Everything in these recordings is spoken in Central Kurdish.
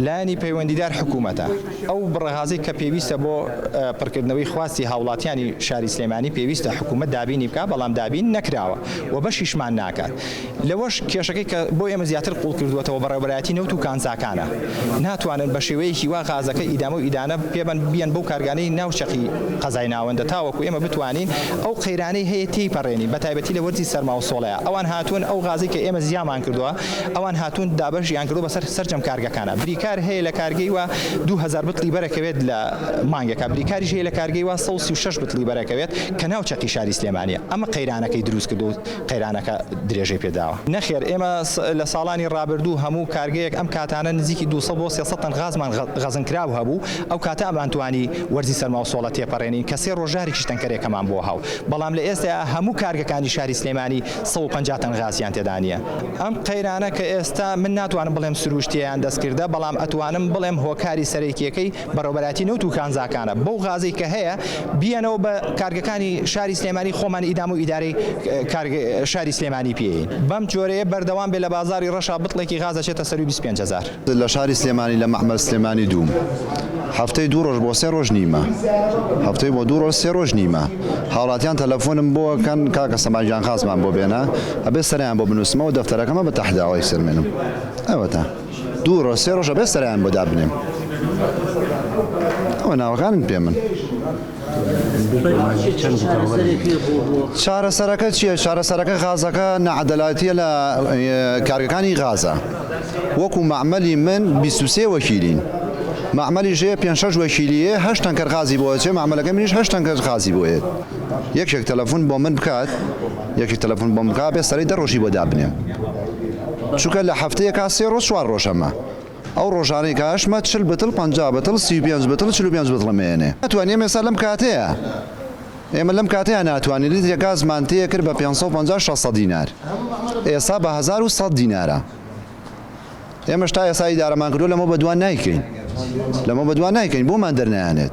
لانی پەیوەندیدار حکوومەتە ئەو بڕغازی کە پێویستە بۆ پڕکردنەوەی خواستی هاوڵاتیانی شاری سلێمانی پێویستە حکوومەت دابینی بکە بەڵام دابین نەکراوە و بەشیشمان ناکات لەوەش کێشەکەی کە بۆ ئێمە زیاتر قوڵ کردوێتەوە بەڕێوەبەرایەتی نەوت و کانزاکانە ناتوانن بە شێوەیەکی وا غازەکە ئیدامە و ئیدانە پێبەن بیان بەو کارگانەی ناوچەقی قەزای ناوەندە تاوەکو ئێمە بتوانین ئەو قەیرانەی هەیە تێیپەڕێنین بە تایبەتی لە وەرزی سەرما و سۆڵەیە ئەوان هاتوون ئەو غازی کە ئێمە زیامان کردووە ئەوان هاتوون دابەشیان کردو بەسەر سەرجەم کارگەکانە بریکار هەیە لە کارگەی وە 2000 بتلی بەرەکەوێت لە مانگەکە بریکاریش هەیە لە کارگەی وە 136 بتلی بەرەکەوێت کە ناوچەقی شاری سلێمانیە ئەمە قەیرانەکەی دروست کردو و قەیرانەکە درێژەی پێداوە نەخێر ئێمە لە ساڵانی ڕابردوو هەموو کارگەیەک ئەم کاتانە نزیکی 200 بۆ 300 تەن غازمان غەزنکراو هەبوو ئەو کاتە ئەمانتوانی وەرزی سەرما و سۆڵە تێپەڕێنین کە سێ ڕۆژارێکی تەنکەرێکەمان بۆ هاو بەڵام لە ئێستا هەموو کارگەکانی شاری سلێمانی 150 تەن غازیان تێدا نیە ئەم قەیرانە کە ئێستا من ناتوانم بڵێم سروشتیان دەستکردە بەڵام ئەتوانم بڵێم هۆکاری سەرەکیەکەی بەڕێوەبەرایەتی نەوت و کانزاکانە بەو غازەی کە هەیە بیانەوە بە کارگەکانی شاری سلێمانی خۆمان ئیدام و ئیدارەی شاری سلێمانی پێین بەم جۆرەیە بەردەوام بێ لە بازاری ڕەشا بتڵێکی غازەچێتە سەر 25000 لە شاری سلێمانی لە مەحمەد سلێمانی دووم هەفتەی 2 ڕۆژ بۆ 3 ڕۆژ نیمە هەفتەی بۆ 2 ڕۆژ 3 ڕۆژ نیمە هاوڵاتیان تەلەفۆنم بۆکەن کاکە سەماجان خازمان بۆ بێنە ئەبێ سەریان بۆ بنووسمەوە دەفتەرەکەمە بە تەحداوای سرمێنم ئەوەتە 2 ڕۆژ 3 ڕۆژ ئەبێ سەریان بۆ دابنێم ئەوە ناوەکانن پێ من چارەسەرەکە چییە؟ چارەسەرەکە غازەکە نەعەدەلاتیە لە کارگەکانی غازە وەکو مەعمەلی من 23 وەکیلین مەعمەلی ژێ 5-6 وەکیلیە 8 تەنکەر غازی بۆ چێ مەعمەلەکە منیش 8 تەنکەر غازی بۆیێت یەکێک تەلەفۆن بۆ من بکات یەکی تەلەفۆن بۆم بکات بێ سەرەی 10 ڕۆژی بۆ دابنێم چونکە لە هەفتەیەکا 3 ڕۆژ 4 ڕۆژەمە ئەو ڕۆژانەی کە هەشمە 40 بتڵ 50 بتڵ 35 بتڵ 45 بتڵ مێنێ ناتوانین ئێستا لەم کاتەیە ئێمە لەم کاتەیە ناتوانین لیترێک گازمان تێ کرد بە 550-600 دینار ئێستا بە 1100 دینارە ئێمە شتا ئێستا ئیدارەمان کردو لەمە بەدوان نایکەین لەمە بەدوان نایکەین بۆمان دەرنایانێت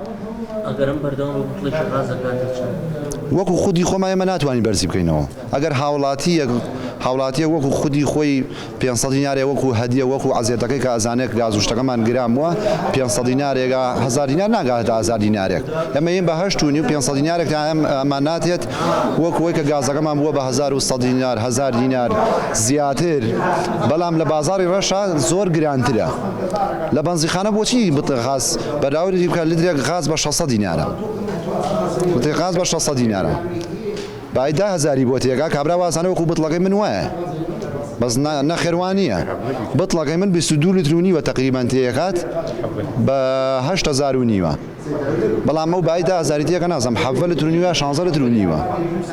وەکو خودی خۆمان ئێمە ناتوانین بەرزی بکەینەوە ئەگەر هاوڵاتیە وەکو خودی خۆی 500 دینارێ وەکو هەدیە وەکو عەزیەتەکەی کە ئەزانێت گازوشتەکەمان گراموە 500 دینارێکە 1000 دینار ناگاتە 1000 دینارێک ئەمە ئێم بە 8 و 500 دینارێک ئەمان ناتێت وەکوەوەی کە گازەکەمان بووە بە 1100 دینار 1000 دینار زیاتر بەڵام لە بازاری ڕەشا زۆر گرانترە لە بەنزیخانە بۆچی غاز بەراوردی بکات لیترێک غاز بە 600 دینارە غاز بە 600 دینارە بای 10000 بۆ تێگا کابرا وازانە وەکو بتڵەکەی من وایە بەس نەخێوانییە بتڵەکەی من 22 لیتر و نیوە تقریبان تێکات بە 8000 و نیوە بەڵام ئەو بای 10000 تێکە نازم 7 لیتر و نیوە 16 لیتر و نیوە